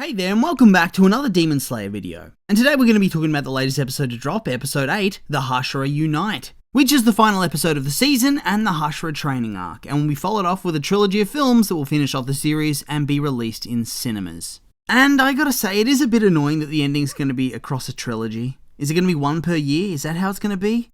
Hey there and welcome back to another Demon Slayer video. And today we're going to be talking about the latest episode to drop, episode 8, The Hashira Unite, which is the final episode of the season and the Hashira Training Arc, and will be followed off with a trilogy of films that will finish off the series and be released in cinemas. And I gotta say, it is a bit annoying that the ending's going to be across a trilogy. Is it going to be one per year? Is that how it's going to be?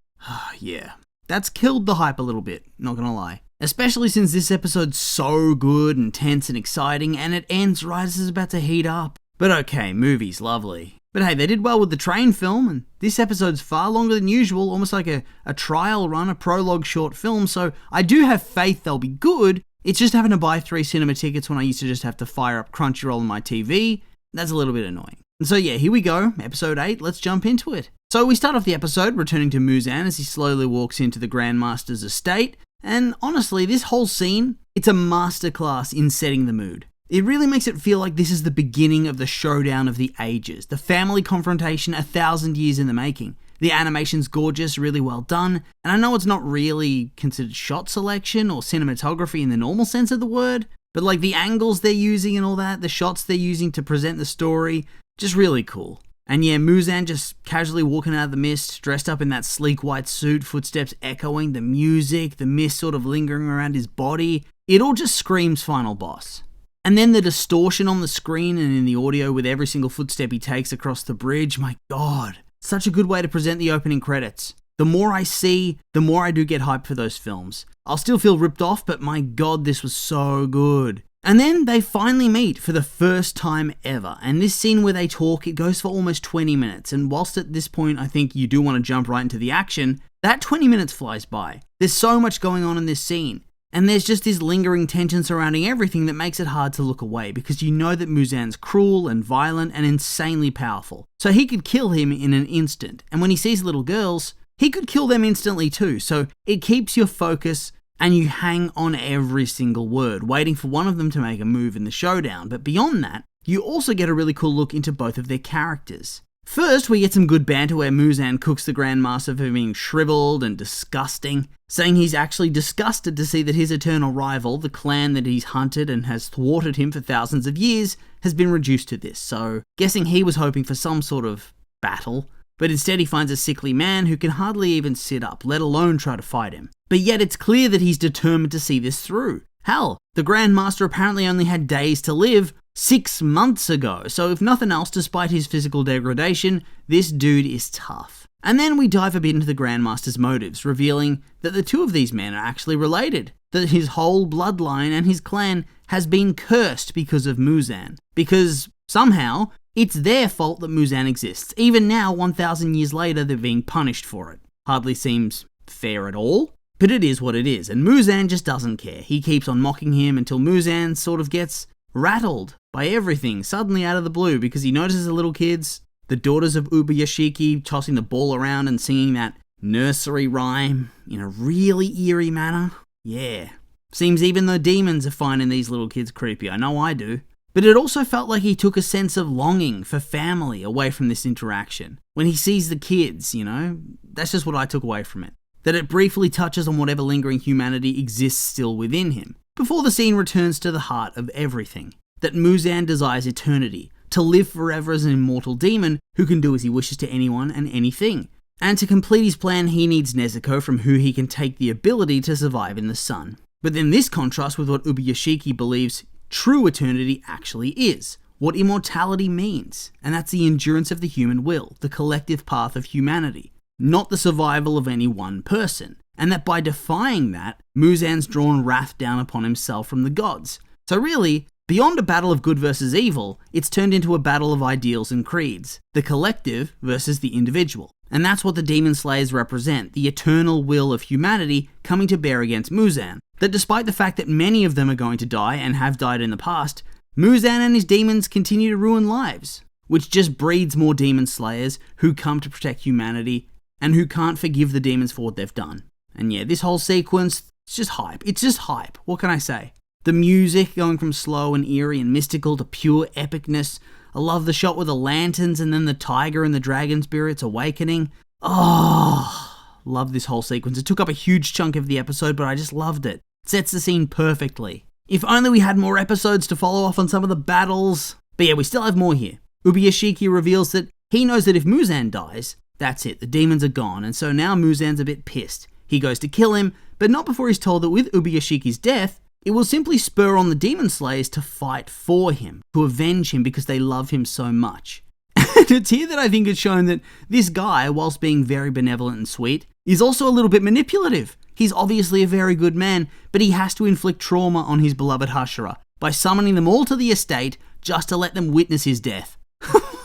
Yeah. That's killed the hype a little bit, not gonna lie. Especially since this episode's so good and tense and exciting, and it ends right as it's about to heat up. But okay, movies, lovely. But hey, they did well with the train film, and this episode's far longer than usual, almost like a trial run, a prologue short film, so I do have faith they'll be good. It's just having to buy 3 cinema tickets when I used to just have to fire up Crunchyroll on my TV. That's a little bit annoying. And so yeah, here we go, episode 8, let's jump into it. So we start off the episode returning to Muzan as he slowly walks into the Grandmaster's estate. And honestly, this whole scene, it's a masterclass in setting the mood. It really makes it feel like this is the beginning of the showdown of the ages, the family confrontation 1,000 years in the making. The animation's gorgeous, really well done, and I know it's not really considered shot selection or cinematography in the normal sense of the word, but like the angles they're using and all that, the shots they're using to present the story, just really cool. And yeah, Muzan just casually walking out of the mist, dressed up in that sleek white suit, footsteps echoing, the music, the mist sort of lingering around his body. It all just screams final boss. And then the distortion on the screen and in the audio with every single footstep he takes across the bridge, my god. Such a good way to present the opening credits. The more I see, the more I do get hyped for those films. I'll still feel ripped off, but my god, this was so good. And then they finally meet for the first time ever, and this scene where they talk, it goes for almost 20 minutes, and whilst at this point I think you do want to jump right into the action, that 20 minutes flies by. There's so much going on in this scene, and there's just this lingering tension surrounding everything that makes it hard to look away, because you know that Muzan's cruel and violent and insanely powerful, so he could kill him in an instant, and when he sees little girls, he could kill them instantly too, so it keeps your focus and you hang on every single word, waiting for one of them to make a move in the showdown. But beyond that, you also get a really cool look into both of their characters. First, we get some good banter where Muzan cooks the Grandmaster for being shriveled and disgusting, saying he's actually disgusted to see that his eternal rival, the clan that he's hunted and has thwarted him for thousands of years, has been reduced to this. So, guessing he was hoping for some sort of battle, but instead he finds a sickly man who can hardly even sit up, let alone try to fight him. But yet it's clear that he's determined to see this through. Hell, the Grandmaster apparently only had days to live 6 months ago, so if nothing else, despite his physical degradation, this dude is tough. And then we dive a bit into the Grandmaster's motives, revealing that the two of these men are actually related, that his whole bloodline and his clan has been cursed because of Muzan, because somehow it's their fault that Muzan exists. Even now, 1,000 years later, they're being punished for it. Hardly seems fair at all. But it is what it is, and Muzan just doesn't care. He keeps on mocking him until Muzan sort of gets rattled by everything suddenly out of the blue because he notices the little kids, the daughters of Ubayashiki, tossing the ball around and singing that nursery rhyme in a really eerie manner. Yeah. Seems even the demons are finding these little kids creepy. I know I do. But it also felt like he took a sense of longing for family away from this interaction. When he sees the kids, that's just what I took away from it. That it briefly touches on whatever lingering humanity exists still within him, before the scene returns to the heart of everything. That Muzan desires eternity, to live forever as an immortal demon who can do as he wishes to anyone and anything. And to complete his plan, he needs Nezuko, from who he can take the ability to survive in the sun. But then this contrasts with what Ubayashiki believes true eternity actually is, what immortality means, and that's the endurance of the human will, the collective path of humanity. Not the survival of any one person, and that by defying that, Muzan's drawn wrath down upon himself from the gods. So really, beyond a battle of good versus evil, it's turned into a battle of ideals and creeds, the collective versus the individual. And that's what the Demon Slayers represent, the eternal will of humanity coming to bear against Muzan. That despite the fact that many of them are going to die and have died in the past, Muzan and his demons continue to ruin lives, which just breeds more Demon Slayers who come to protect humanity and who can't forgive the demons for what they've done. And yeah, this whole sequence, it's just hype. It's just hype. What can I say? The music going from slow and eerie and mystical to pure epicness. I love the shot with the lanterns and then the tiger and the dragon spirits awakening. Oh, love this whole sequence. It took up a huge chunk of the episode, but I just loved it. It sets the scene perfectly. If only we had more episodes to follow off on some of the battles. But yeah, we still have more here. Ubuyashiki reveals that he knows that if Muzan dies, that's it, the demons are gone, and so now Muzan's a bit pissed. He goes to kill him, but not before he's told that with Ubuyashiki's death, it will simply spur on the demon slayers to fight for him, to avenge him because they love him so much. And it's here that I think it's shown that this guy, whilst being very benevolent and sweet, is also a little bit manipulative. He's obviously a very good man, but he has to inflict trauma on his beloved Hashira by summoning them all to the estate just to let them witness his death.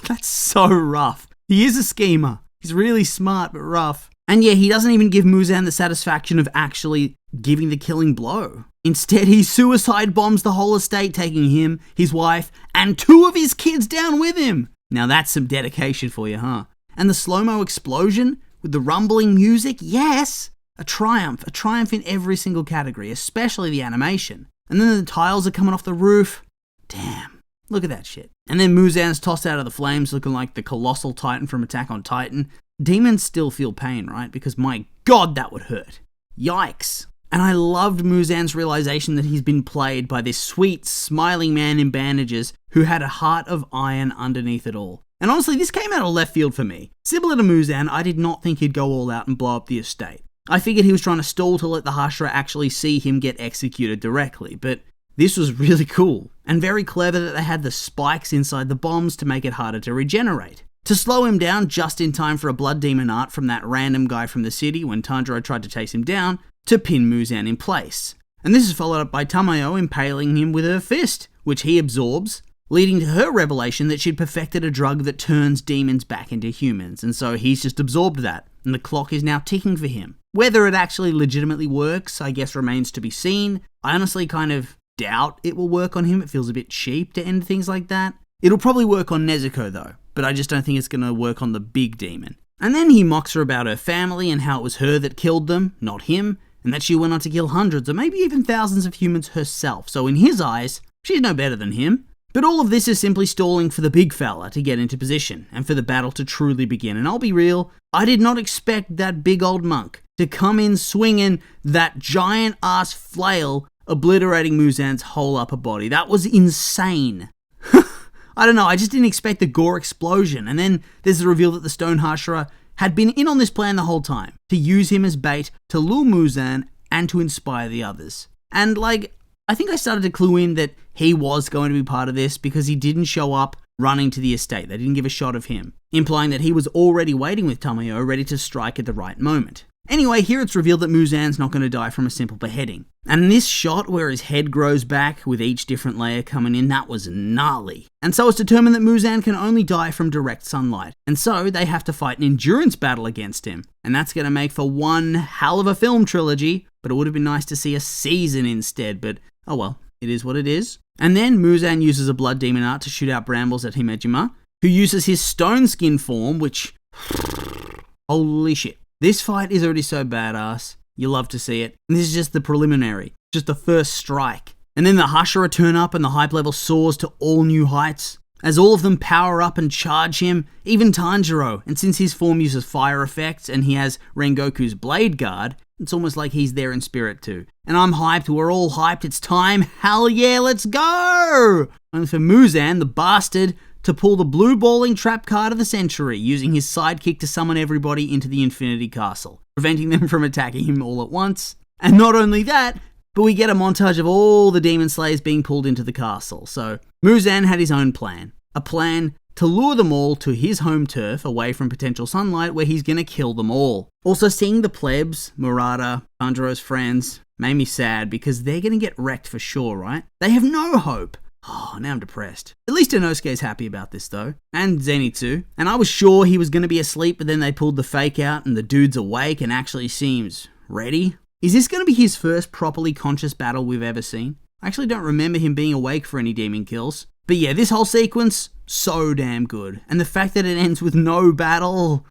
That's so rough. He is a schemer. He's really smart but rough. And yeah, he doesn't even give Muzan the satisfaction of actually giving the killing blow. Instead, he suicide bombs the whole estate, taking him, his wife, and 2 of his kids down with him. Now that's some dedication for you, huh? And the slow-mo explosion with the rumbling music, yes! A triumph in every single category, especially the animation. And then the tiles are coming off the roof. Damn, look at that shit. And then Muzan's tossed out of the flames looking like the colossal titan from Attack on Titan. Demons still feel pain, right? Because my god, that would hurt. Yikes. And I loved Muzan's realization that he's been played by this sweet, smiling man in bandages who had a heart of iron underneath it all. And honestly, this came out of left field for me. Similar to Muzan, I did not think he'd go all out and blow up the estate. I figured he was trying to stall to let the Hashira actually see him get executed directly, but this was really cool, and very clever that they had the spikes inside the bombs to make it harder to regenerate. To slow him down just in time for a blood demon art from that random guy from the city when Tanjiro tried to chase him down, to pin Muzan in place. And this is followed up by Tamayo impaling him with her fist, which he absorbs, leading to her revelation that she'd perfected a drug that turns demons back into humans, and so he's just absorbed that, and the clock is now ticking for him. Whether it actually legitimately works, I guess remains to be seen. I honestly kind of doubt it will work on him. It feels a bit cheap to end things like that. It'll probably work on Nezuko though, but I just don't think it's going to work on the big demon. And then he mocks her about her family and how it was her that killed them, not him, and that she went on to kill hundreds or maybe even thousands of humans herself, so in his eyes, she's no better than him. But all of this is simply stalling for the big fella to get into position, and for the battle to truly begin. And I'll be real, I did not expect that big old monk to come in swinging that giant-ass flail, obliterating Muzan's whole upper body. That was insane. I don't know, I just didn't expect the gore explosion. And then there's the reveal that the Stone Hashira had been in on this plan the whole time, to use him as bait to lure Muzan and to inspire the others. And I think I started to clue in that he was going to be part of this because he didn't show up running to the estate. They didn't give a shot of him, implying that he was already waiting with Tamayo, ready to strike at the right moment. Anyway, here it's revealed that Muzan's not going to die from a simple beheading. And this shot where his head grows back with each different layer coming in, that was gnarly. And so it's determined that Muzan can only die from direct sunlight. And so they have to fight an endurance battle against him. And that's going to make for one hell of a film trilogy, but it would have been nice to see a season instead, but oh well, it is what it is. And then Muzan uses a blood demon art to shoot out brambles at Himejima, who uses his stone skin form, which... holy shit. This fight is already so badass. You love to see it. And this is just the preliminary, just the first strike. And then the Hashira turn up and the hype level soars to all new heights, as all of them power up and charge him, even Tanjiro. And since his form uses fire effects and he has Rengoku's blade guard, it's almost like he's there in spirit too. And I'm hyped, we're all hyped, it's time, hell yeah, let's go! Only for Muzan, the bastard, to pull the blue balling trap card of the century, using his sidekick to summon everybody into the Infinity Castle, preventing them from attacking him all at once. And not only that, but we get a montage of all the demon slayers being pulled into the castle. So Muzan had his own plan. A plan to lure them all to his home turf, away from potential sunlight, where he's gonna kill them all. Also, seeing the plebs, Murata, Tanjiro's friends, made me sad because they're gonna get wrecked for sure, right? They have no hope. Oh, now I'm depressed. At least Inosuke's happy about this though. And Zenitsu. And I was sure he was going to be asleep, but then they pulled the fake out and the dude's awake and actually seems ready. Is this going to be his first properly conscious battle we've ever seen? I actually don't remember him being awake for any demon kills. But yeah, this whole sequence, so damn good. And the fact that it ends with no battle...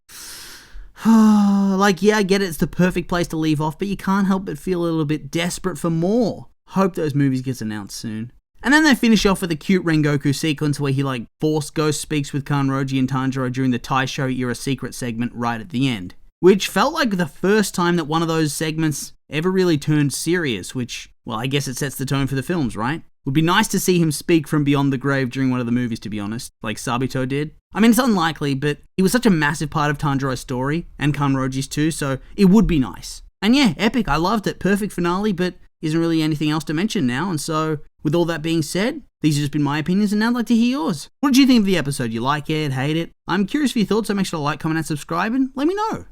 yeah, I get it, it's the perfect place to leave off, but you can't help but feel a little bit desperate for more. Hope those movies gets announced soon. And then they finish off with a cute Rengoku sequence where he force ghost speaks with Kanroji and Tanjiro during the Taisho era secret segment right at the end. Which felt like the first time that one of those segments ever really turned serious, which, well, I guess it sets the tone for the films, right? Would be nice to see him speak from beyond the grave during one of the movies, to be honest, like Sabito did. I mean, it's unlikely, but he was such a massive part of Tanjiro's story, and Kanroji's too, so it would be nice. And yeah, epic, I loved it, perfect finale, but isn't really anything else to mention now, and so, with all that being said, these have just been my opinions, and now I'd like to hear yours. What did you think of the episode? You like it, hate it? I'm curious for your thoughts, so make sure to like, comment, and subscribe, and let me know.